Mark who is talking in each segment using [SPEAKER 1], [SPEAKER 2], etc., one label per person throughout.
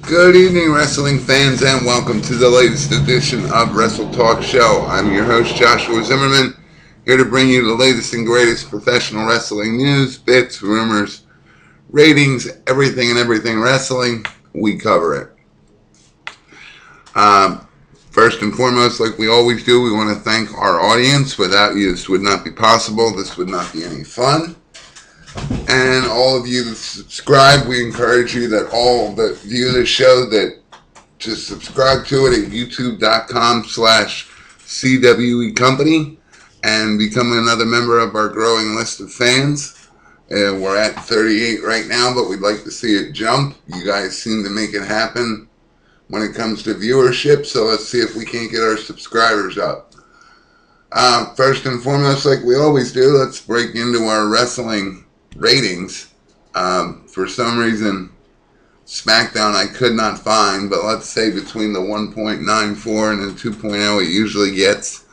[SPEAKER 1] Good evening, wrestling fans, and welcome to the latest edition of WrestleTalkShow. I'm your host, Joshua Zimmerman, here to bring you the latest and greatest professional wrestling news, bits, rumors, ratings, everything wrestling. We cover it. First and foremost, like we always do, we want to thank our audience. Without you, this would not be possible. This would not be any fun. And all of you that subscribe, we encourage you that all that view this show that to subscribe to it at youtube.com/CWE Company and become another member of our growing list of fans. We're at 38 right now, but we'd like to see it jump. You guys seem to make it happen when it comes to viewership, so let's see if we can't get our subscribers up. First and foremost, like we always do, let's break into our wrestling ratings. For some reason, SmackDown I could not find, but let's say between the 1.94 and the 2.0 it usually gets.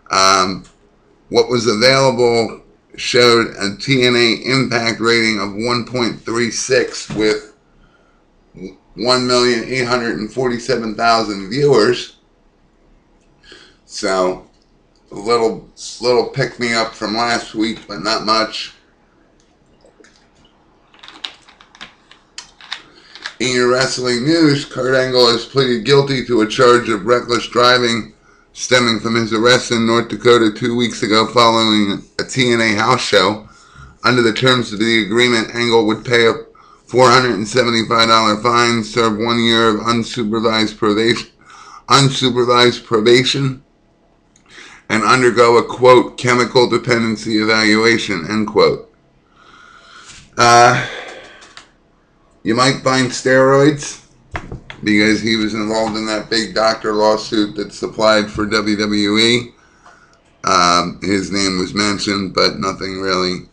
[SPEAKER 1] What was available showed a TNA Impact rating of 1.36 with 1,847,000 viewers. So a little pick me up from last week, but not much. In your wrestling news, Kurt Angle has pleaded guilty to a charge of reckless driving stemming from his arrest in North Dakota 2 weeks ago following a TNA house show. Under the terms of the agreement, Angle would pay a $475 fine, serve 1 year of unsupervised probation, and undergo a, quote, chemical dependency evaluation, end quote. You might find steroids because he was involved in that big doctor lawsuit that supplied for WWE. His name was mentioned, but nothing really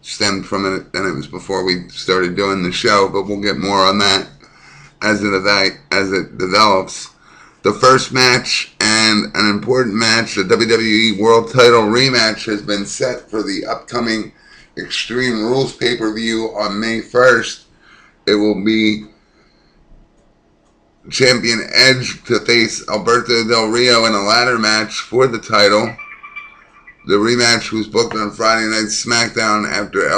[SPEAKER 1] stemmed from it, and it was before we started doing the show, but we'll get more on that as it develops. The first match and an important match, the WWE World Title rematch, has been set for the upcoming Extreme Rules pay-per-view on May 1st. It will be champion Edge to face Alberto Del Rio in a ladder match for the title. The rematch was booked on Friday Night SmackDown after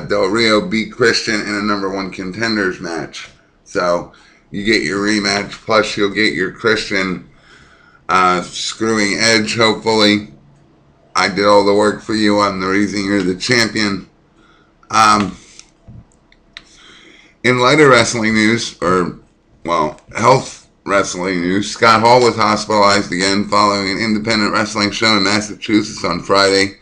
[SPEAKER 1] Del Rio beat Christian in a number one contenders match. So you get your rematch, plus you'll get your Christian screwing Edge, hopefully. I did all the work for you. I'm the reason you're the champion. In lighter wrestling news, health wrestling news, Scott Hall was hospitalized again following an independent wrestling show in Massachusetts on Friday.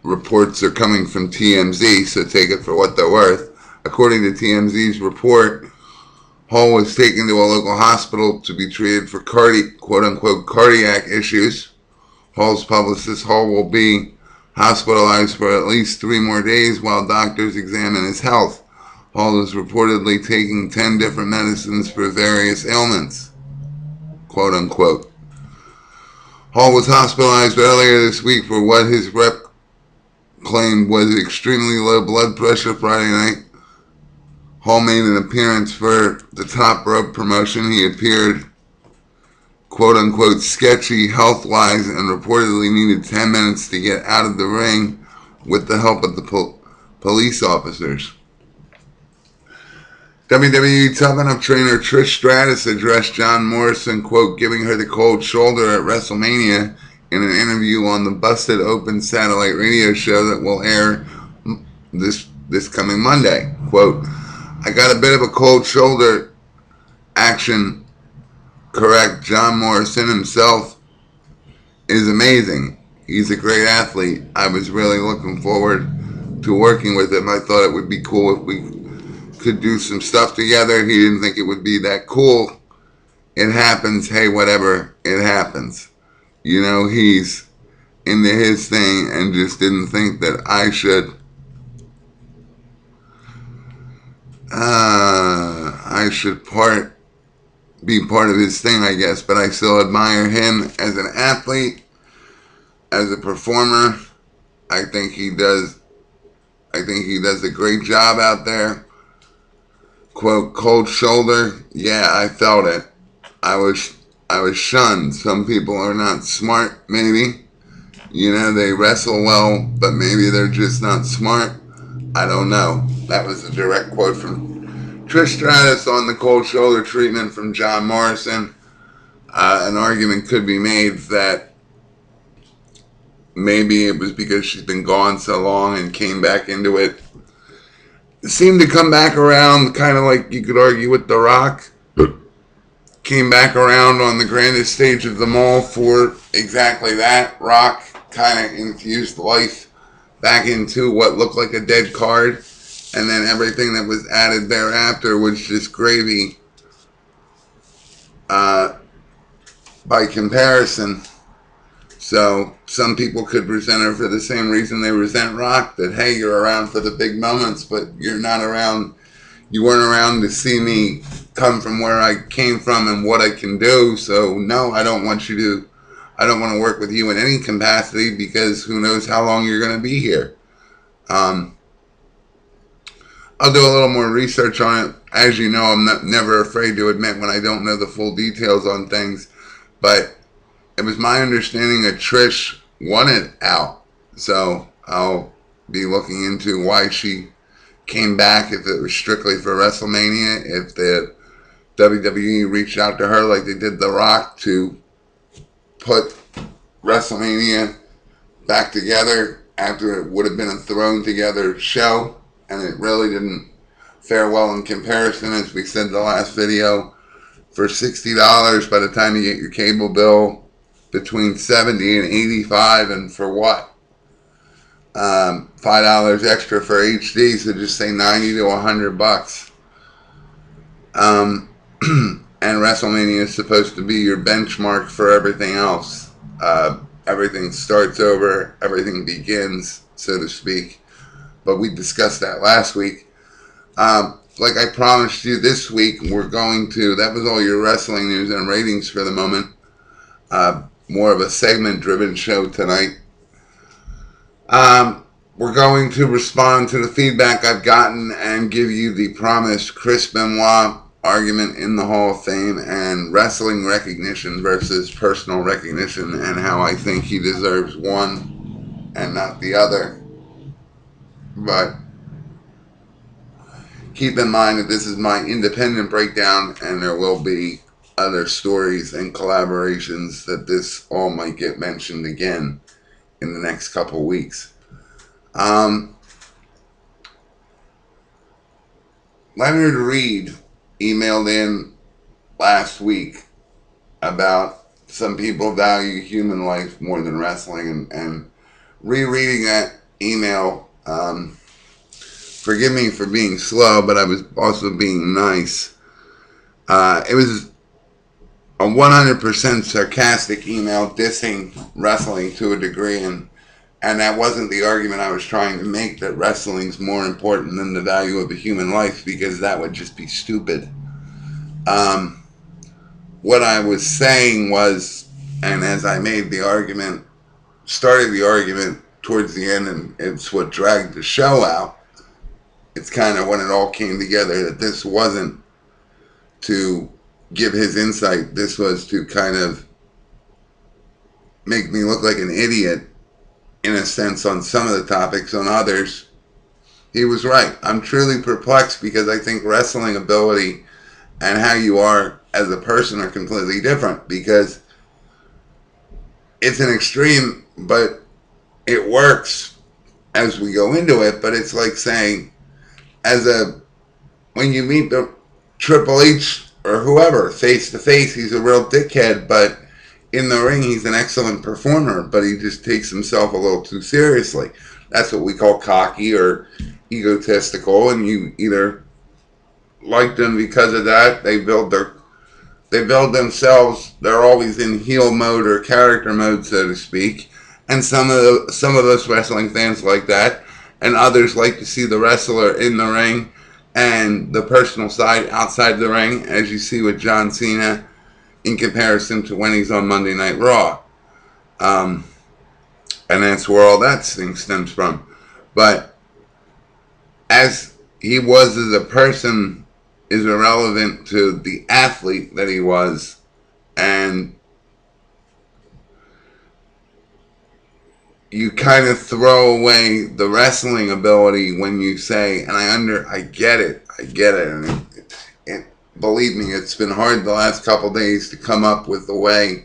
[SPEAKER 1] Reports are coming from TMZ, so take it for what they're worth. According to TMZ's report, Hall was taken to a local hospital to be treated for quote-unquote cardiac issues. Hall's publicist, Hall, will be hospitalized for at least 3 more days while doctors examine his health. Hall is reportedly taking 10 different medicines for various ailments, quote unquote. Hall was hospitalized earlier this week for what his rep claimed was extremely low blood pressure Friday night. Hall made an appearance for the Top Rope promotion. He appeared, quote unquote, sketchy health-wise and reportedly needed 10 minutes to get out of the ring with the help of the police officers. WWE Tough Enough trainer Trish Stratus addressed John Morrison, quote, giving her the cold shoulder at WrestleMania in an interview on the Busted Open satellite radio show that will air this coming Monday. Quote, I got a bit of a cold shoulder action, correct. John Morrison himself is amazing. He's a great athlete. I was really looking forward to working with him. I thought it would be cool if we could do some stuff together. He didn't think it would be that cool. It happens. Hey, whatever. It happens. You know, he's into his thing and just didn't think that I should be part of his thing, I guess. But I still admire him as an athlete, as a performer. I think he does a great job out there. quote, cold shoulder. Yeah, I felt it. I was shunned. Some people are not smart, maybe. You know, they wrestle well, but maybe they're just not smart. I don't know. That was a direct quote from Trish Stratus on the cold shoulder treatment from John Morrison. An argument could be made that maybe it was because she's been gone so long and came back into it. It seemed to come back around, kind of like you could argue with The Rock. Came back around on the grandest stage of them all for exactly that. Rock kind of infused life back into what looked like a dead card, and then everything that was added thereafter was just gravy by comparison. So some people could resent her for the same reason they resent Rock, that hey, you're around for the big moments, but you're not around, you weren't around to see me come from where I came from and what I can do. So no, I don't want to work with you in any capacity, because who knows how long you're going to be here. I'll do a little more research on it. As you know, I'm never afraid to admit when I don't know the full details on things, but it was my understanding that Trish wanted out. So I'll be looking into why she came back, if it was strictly for WrestleMania, if the WWE reached out to her like they did The Rock to put WrestleMania back together after it would have been a thrown together show, and it really didn't fare well in comparison. As we said in the last video, for $60 by the time you get your cable bill, between $70 and $85, and for what? $5 extra for HD, so just say $90 to $100. And WrestleMania is supposed to be your benchmark for everything else. Everything starts over, everything begins, so to speak. But we discussed that last week. Like I promised you this week, we're going to, that was all your wrestling news and ratings for the moment. More of a segment-driven show tonight. We're going to respond to the feedback I've gotten and give you the promised Chris Benoit argument in the Hall of Fame, and wrestling recognition versus personal recognition, and how I think he deserves one and not the other. But keep in mind that this is my independent breakdown, and there will be other stories and collaborations that this all might get mentioned again in the next couple weeks. Leonard Reed emailed in last week about some people value human life more than wrestling, and rereading that email, forgive me for being slow, but I was also being nice. It was a 100% sarcastic email dissing wrestling to a degree, and that wasn't the argument I was trying to make, that wrestling's more important than the value of a human life, because that would just be stupid. What I was saying was, and as I made the argument, started the argument towards the end, and it's what dragged the show out, it's kind of when it all came together, that this wasn't to give his insight, this was to kind of make me look like an idiot, in a sense, on some of the topics. On others, he was right. I'm truly perplexed, because I think wrestling ability and how you are as a person are completely different, because it's an extreme, but it works as we go into it. But it's like saying, when you meet the Triple H or whoever face to face, he's a real dickhead, but in the ring he's an excellent performer, but he just takes himself a little too seriously. That's what we call cocky or egotistical, and you either like them because of that, they build themselves, they're always in heel mode or character mode, so to speak. And some of us wrestling fans like that, and others like to see the wrestler in the ring and the personal side outside the ring, as you see with John Cena in comparison to when he's on Monday Night Raw. And that's where all that thing stems from. But as he was as a person is irrelevant to the athlete that he was. And you kind of throw away the wrestling ability when you say, and I get it, and believe me, it's been hard the last couple days to come up with a way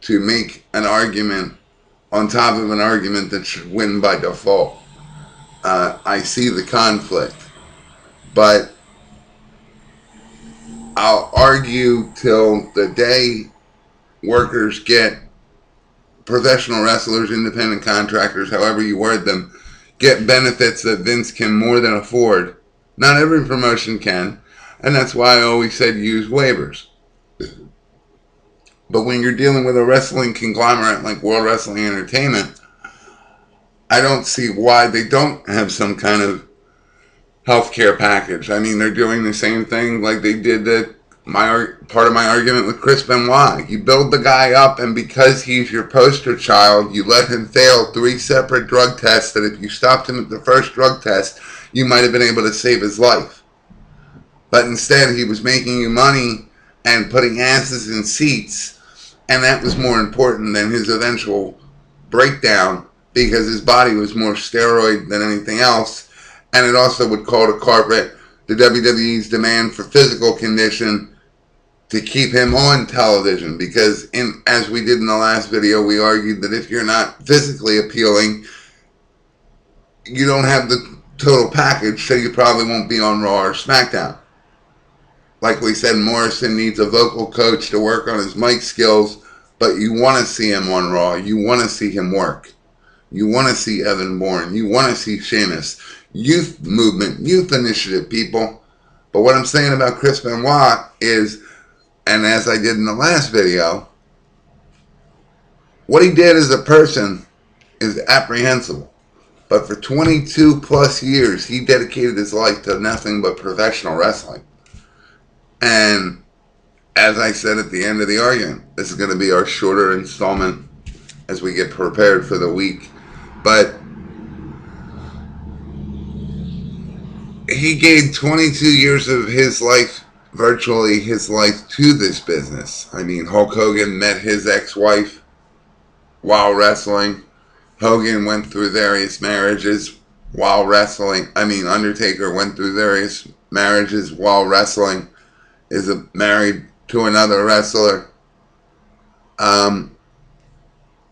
[SPEAKER 1] to make an argument on top of an argument that should win by default. I see the conflict, but I'll argue till the day workers get, professional wrestlers, independent contractors, however you word them, get benefits that Vince can more than afford. Not every promotion can, and that's why I always said use waivers. But when you're dealing with a wrestling conglomerate like World Wrestling Entertainment, I don't see why they don't have some kind of healthcare package. I mean, they're doing the same thing like they did part of my argument with Chris Benoit. You build the guy up, and because he's your poster child, you let him fail 3 separate drug tests that if you stopped him at the first drug test, you might have been able to save his life. But instead, he was making you money and putting asses in seats, and that was more important than his eventual breakdown because his body was more steroid than anything else, and it also would call to carpet the WWE's demand for physical condition to keep him on television, because as we did in the last video, we argued that if you're not physically appealing, you don't have the total package, so you probably won't be on Raw or SmackDown. Like we said, Morrison needs a vocal coach to work on his mic skills, but you want to see him on Raw. You want to see him work. You want to see Evan Bourne. You want to see Sheamus. Youth movement, youth initiative, people. But what I'm saying about Chris Benoit is, and as I did in the last video, what he did as a person is apprehensible. But for 22 plus years, he dedicated his life to nothing but professional wrestling. And as I said at the end of the argument, this is going to be our shorter installment as we get prepared for the week. But he gave 22 years of his life, virtually his life, to this business. I mean, Hulk Hogan met his ex-wife while wrestling. Hogan went through various marriages while wrestling. I mean, Undertaker went through various marriages while wrestling. Is married to another wrestler.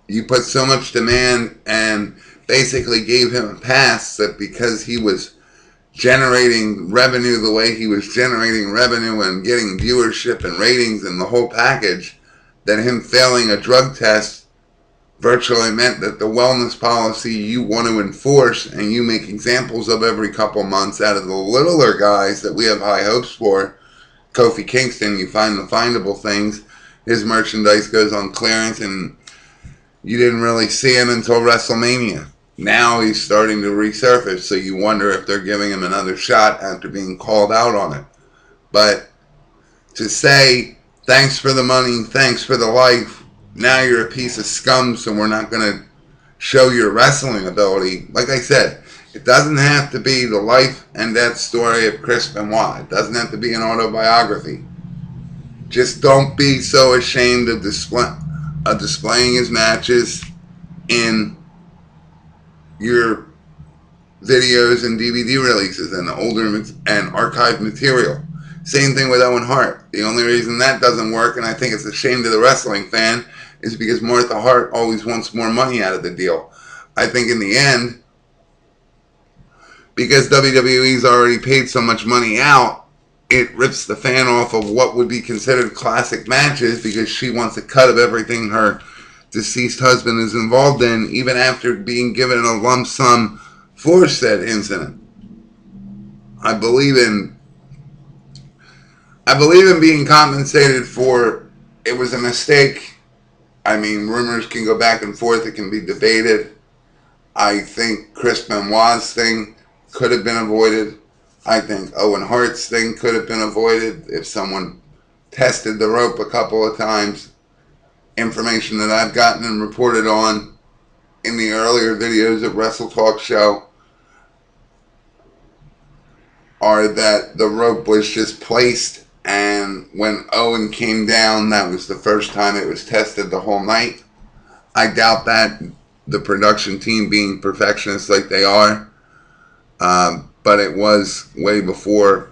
[SPEAKER 1] You put so much demand and basically gave him a pass that because he was generating revenue the way he was generating revenue and getting viewership and ratings and the whole package, that him failing a drug test virtually meant that the wellness policy you want to enforce and you make examples of every couple months out of the littler guys that we have high hopes for. Kofi Kingston, you find the findable things. His merchandise goes on clearance, and you didn't really see him until WrestleMania. Now he's starting to resurface, so you wonder if they're giving him another shot after being called out on it. But to say, thanks for the money, thanks for the life, now you're a piece of scum, so we're not going to show your wrestling ability. Like I said, it doesn't have to be the life and death story of Chris Benoit. It doesn't have to be an autobiography. Just don't be so ashamed of displaying his matches in your videos and DVD releases and older and archived material. Same thing with Owen Hart. The only reason that doesn't work, and I think it's a shame to the wrestling fan, is because Martha Hart always wants more money out of the deal. I think in the end, because WWE's already paid so much money out, it rips the fan off of what would be considered classic matches because she wants a cut of everything her deceased husband is involved in, even after being given a lump sum for said incident. I believe in being compensated for it was a mistake. I mean, rumors can go back and forth. It can be debated. I think Chris Benoit's thing could have been avoided. I think Owen Hart's thing could have been avoided if someone tested the rope a couple of times. Information that I've gotten and reported on in the earlier videos of WrestleTalk Show. are that the rope was just placed, and when Owen came down, that was the first time it was tested the whole night. I doubt that, the production team being perfectionists like they are, but it was way before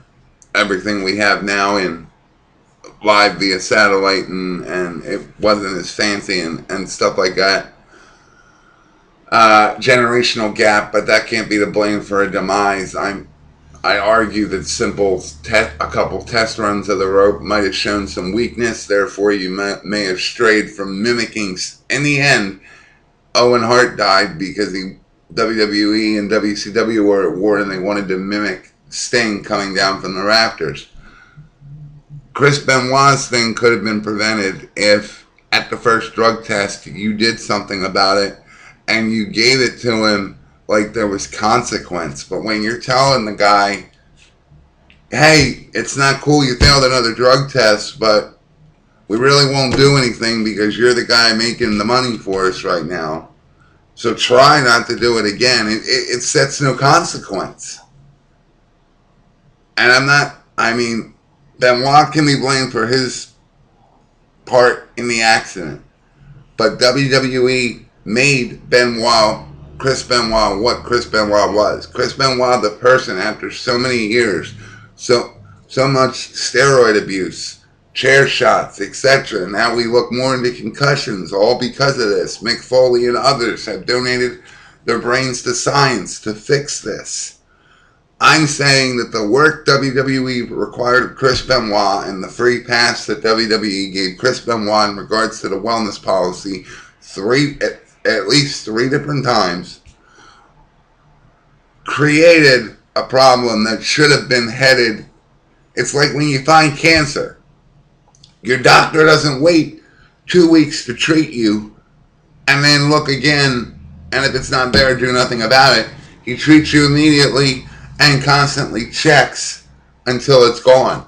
[SPEAKER 1] everything we have now in live via satellite, and it wasn't as fancy and stuff like that. Generational gap, but that can't be the blame for a demise. I argue that a couple test runs of the rope might have shown some weakness, therefore you may have strayed from mimicking. In the end, Owen Hart died because WWE and WCW were at war and they wanted to mimic Sting coming down from the rafters. Chris Benoit's thing could have been prevented if at the first drug test you did something about it and you gave it to him like there was consequence. But when you're telling the guy, hey, it's not cool you failed another drug test, but we really won't do anything because you're the guy making the money for us right now, so try not to do it again. It sets no consequence. And Benoit can be blamed for his part in the accident, but WWE made Chris Benoit what Chris Benoit was. Chris Benoit, the person, after so many years, so much steroid abuse, chair shots, etc. Now we look more into concussions, all because of this. Mick Foley and others have donated their brains to science to fix this. I'm saying that the work WWE required of Chris Benoit and the free pass that WWE gave Chris Benoit in regards to the wellness policy at least three different times created a problem that should have been headed. It's like when you find cancer. Your doctor doesn't wait 2 weeks to treat you and then look again, and if it's not there, do nothing about it. He treats you immediately and constantly checks until it's gone.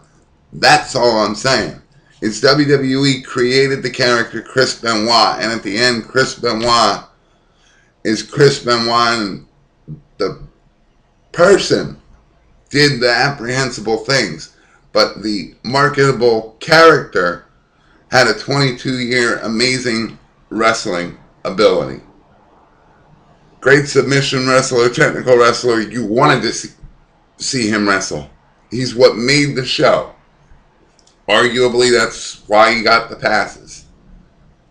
[SPEAKER 1] That's all I'm saying. It's WWE created the character Chris Benoit, and at the end, Chris Benoit is Chris Benoit, and the person did the apprehensible things, but the marketable character had a 22-year amazing wrestling ability. Great submission wrestler, technical wrestler. You wanted to see him wrestle. He's what made the show. Arguably, that's why he got the passes,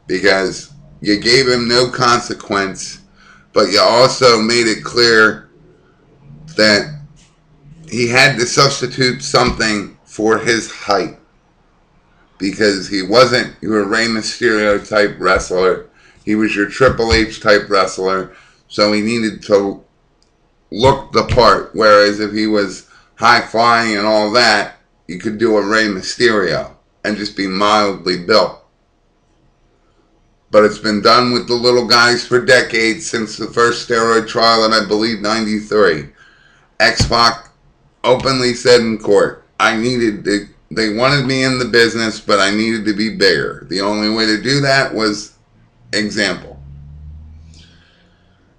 [SPEAKER 1] because you gave him no consequence, but you also made it clear that he had to substitute something for his height, because he wasn't your Rey Mysterio type wrestler. He was your Triple H type wrestler, so he needed to look the part. Whereas if he was high flying and all that, you could do a Rey Mysterio and just be mildly built. But it's been done with the little guys for decades, since the first steroid trial in, I believe, 93. X-Pac openly said in court, they wanted me in the business, but I needed to be bigger. The only way to do that was example.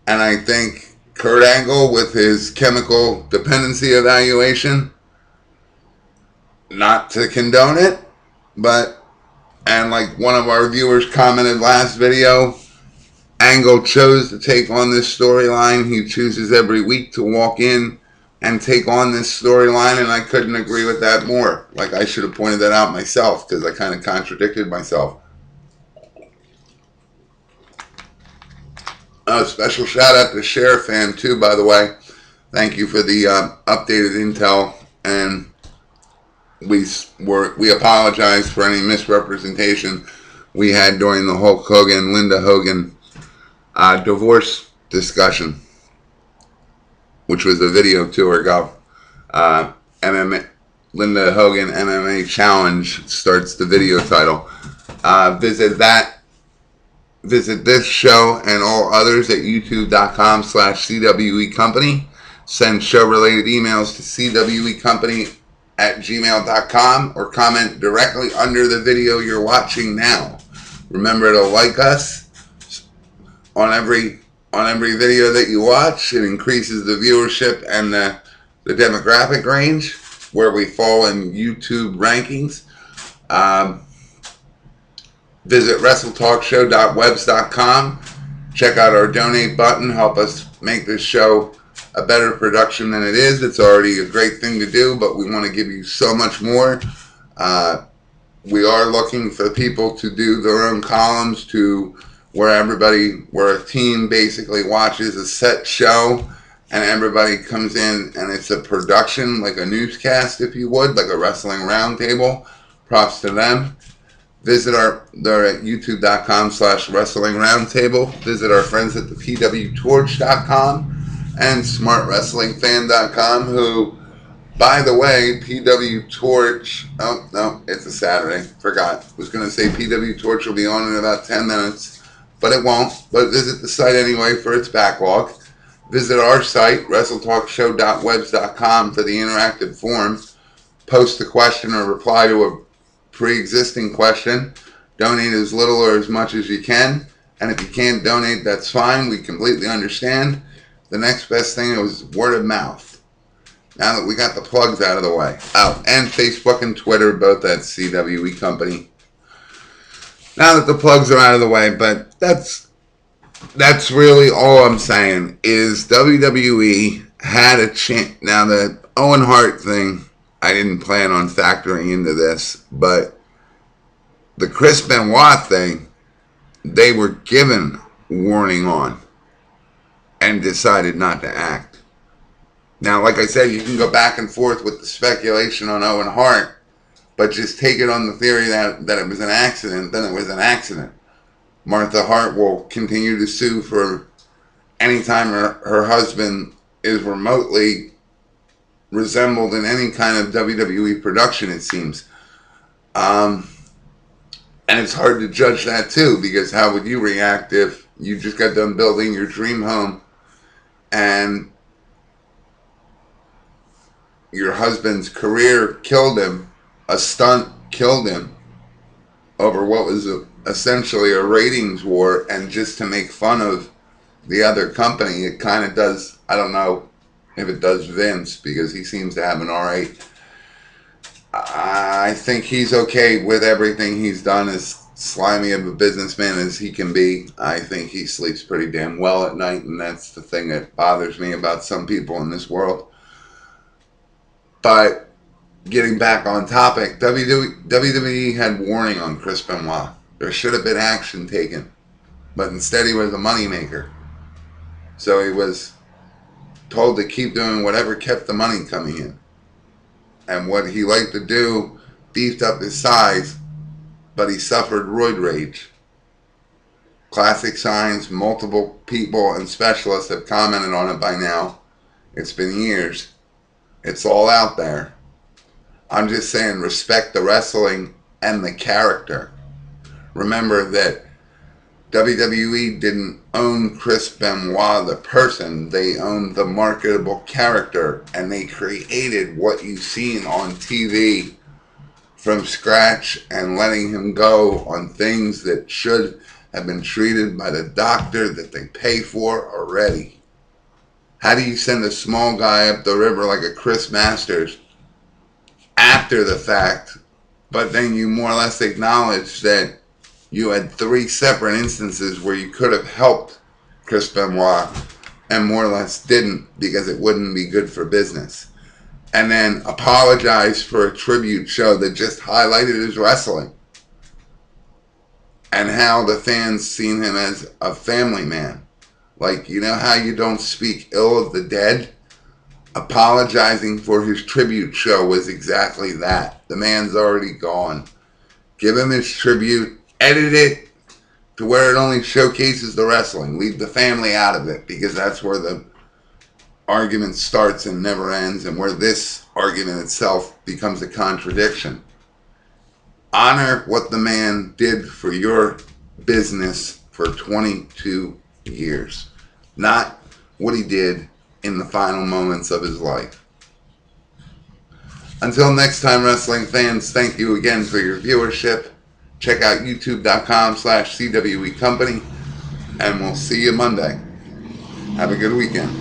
[SPEAKER 1] And I think Kurt Angle, with his chemical dependency evaluation, not to condone it, and like one of our viewers commented last video, Angle chose to take on this storyline. He chooses every week to walk in and take on this storyline, and I couldn't agree with that more. Like, I should have pointed that out myself, because I kind of contradicted myself. A special shout out to Sheriff Fan too, by the way. Thank you for the updated intel, and we apologize for any misrepresentation we had during the Hulk Hogan, Linda Hogan divorce discussion, which was a video tour ago. MMA, Linda Hogan MMA Challenge starts the video title. Visit this show and all others at youtube.com/CWE Company. Send show-related emails to cwecompany@gmail.com or comment directly under the video you're watching now. Remember to like us on every video that you watch. It increases the viewership and the the demographic range, where we fall in YouTube rankings. Visit WrestleTalkShow.webs.com. Check out our donate button. Help us make this show a better production than it is. It's already a great thing to do, but we want to give you so much more. We are looking for people to do their own columns where a team basically watches a set show and everybody comes in and it's a production, like a newscast, if you would, like a wrestling roundtable. Props to them. They're at youtube.com/wrestling roundtable. Visit our friends at the pwtorch.com and smartwrestlingfan.com, who, by the way, PW Torch, oh no, it's a Saturday, forgot. Was going to say PW Torch will be on in about 10 minutes, but it won't. But visit the site anyway for its backlog. Visit our site, WrestleTalkShow.webs.com, for the interactive forum. Post a question or reply to a pre-existing question. Donate as little or as much as you can. And if you can't donate, that's fine. We completely understand. The next best thing was word of mouth. Now that we got the plugs out of the way. Oh, and Facebook and Twitter, both at CWE Company. Now that the plugs are out of the way, but that's really all I'm saying, is WWE had a chance. Now, the Owen Hart thing, I didn't plan on factoring into this, but the Chris Benoit thing, they were given warning on and decided not to act. Now, like I said, you can go back and forth with the speculation on Owen Hart, but just take it on the theory that it was an accident, then it was an accident. Martha Hart will continue to sue for any time her husband is remotely resembled in any kind of WWE production, it seems. And it's hard to judge that too, because how would you react if you just got done building your dream home and your husband's career killed him, a stunt killed him over what was essentially a ratings war, and just to make fun of the other company? It kind of does. I don't know if it does Vince, because he seems to have an alright. I think he's okay with everything he's done, as slimy of a businessman as he can be. I think he sleeps pretty damn well at night, and that's the thing that bothers me about some people in this world. But getting back on topic, WWE had warning on Chris Benoit. There should have been action taken, but instead he was a moneymaker. So he was told to keep doing whatever kept the money coming in. And what he liked to do beefed up his size, but he suffered roid rage. Classic signs, multiple people and specialists have commented on it by now. It's been years. It's all out there. I'm just saying, respect the wrestling and the character. Remember that WWE didn't own Chris Benoit the person, they owned the marketable character, and they created what you've seen on TV from scratch, and letting him go on things that should have been treated by the doctor that they pay for already. How do you send a small guy up the river like a Chris Masters after the fact, but then you more or less acknowledge that you had 3 separate instances where you could have helped Chris Benoit and more or less didn't, because it wouldn't be good for business? And then apologize for a tribute show that just highlighted his wrestling and how the fans seen him as a family man. Like, you know how you don't speak ill of the dead? Apologizing for his tribute show was exactly that. The man's already gone. Give him his tribute. Edit it to where it only showcases the wrestling. Leave the family out of it, because that's where the argument starts and never ends, and where this argument itself becomes a contradiction. Honor what the man did for your business for 22 years, not what he did in the final moments of his life. Until next time, wrestling fans, thank you again for your viewership. Check out youtube.com/CWE Company, and we'll see you Monday. Have a good weekend.